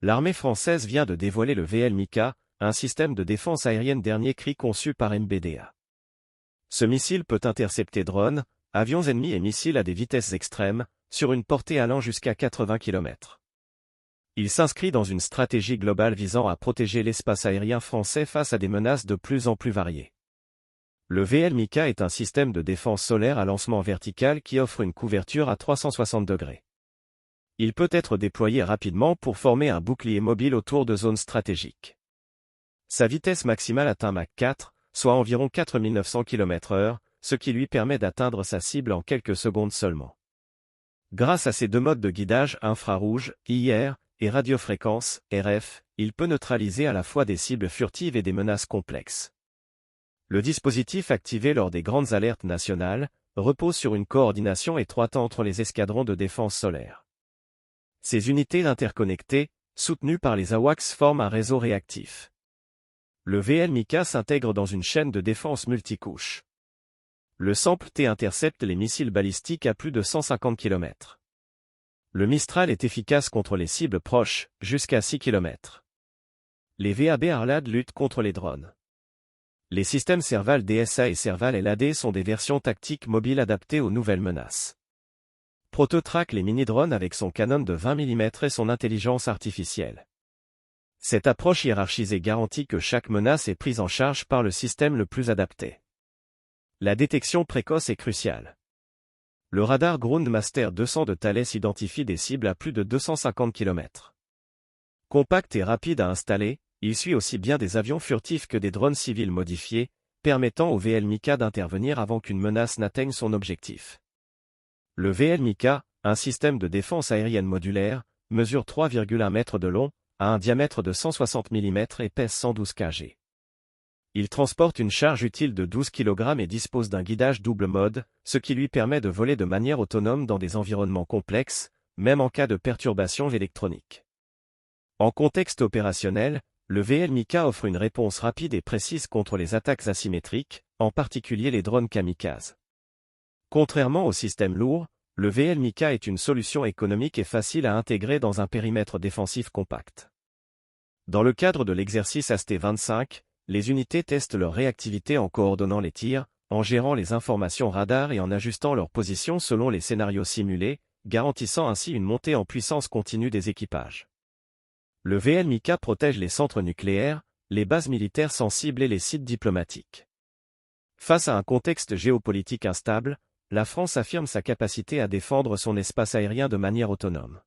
L'armée française vient de dévoiler le VL Mika, un système de défense aérienne dernier cri conçu par MBDA. Ce missile peut intercepter drones, avions ennemis et missiles à des vitesses extrêmes, sur une portée allant jusqu'à 80 km. Il s'inscrit dans une stratégie globale visant à protéger l'espace aérien français face à des menaces de plus en plus variées. Le VL Mika est un système de défense solaire à lancement vertical qui offre une couverture à 360 degrés. Il peut être déployé rapidement pour former un bouclier mobile autour de zones stratégiques. Sa vitesse maximale atteint Mach 4, soit environ 4900 km/h, ce qui lui permet d'atteindre sa cible en quelques secondes seulement. Grâce à ses deux modes de guidage infrarouge, IR, et radiofréquence, RF, il peut neutraliser à la fois des cibles furtives et des menaces complexes. Le dispositif activé lors des grandes alertes nationales repose sur une coordination étroite entre les escadrons de défense solaire. Ces unités interconnectées, soutenues par les AWACS, forment un réseau réactif. Le VL Mika s'intègre dans une chaîne de défense multicouche. Le SAMP-T intercepte les missiles balistiques à plus de 150 km. Le Mistral est efficace contre les cibles proches, jusqu'à 6 km. Les VAB Arlad luttent contre les drones. Les systèmes Serval DSA et Serval LAD sont des versions tactiques mobiles adaptées aux nouvelles menaces. Proto traque les mini-drones avec son canon de 20 mm et son intelligence artificielle. Cette approche hiérarchisée garantit que chaque menace est prise en charge par le système le plus adapté. La détection précoce est cruciale. Le radar Groundmaster 200 de Thales identifie des cibles à plus de 250 km. Compact et rapide à installer, il suit aussi bien des avions furtifs que des drones civils modifiés, permettant au VL Mika d'intervenir avant qu'une menace n'atteigne son objectif. Le VL Mika, un système de défense aérienne modulaire, mesure 3,1 mètres de long, a un diamètre de 160 mm et pèse 112 kg. Il transporte une charge utile de 12 kg et dispose d'un guidage double mode, ce qui lui permet de voler de manière autonome dans des environnements complexes, même en cas de perturbations électroniques. En contexte opérationnel, le VL Mika offre une réponse rapide et précise contre les attaques asymétriques, en particulier les drones kamikazes. Contrairement au système lourd, le VL Mika est une solution économique et facile à intégrer dans un périmètre défensif compact. Dans le cadre de l'exercice AST-25, les unités testent leur réactivité en coordonnant les tirs, en gérant les informations radar et en ajustant leur position selon les scénarios simulés, garantissant ainsi une montée en puissance continue des équipages. Le VL Mika protège les centres nucléaires, les bases militaires sensibles et les sites diplomatiques. Face à un contexte géopolitique instable, la France affirme sa capacité à défendre son espace aérien de manière autonome.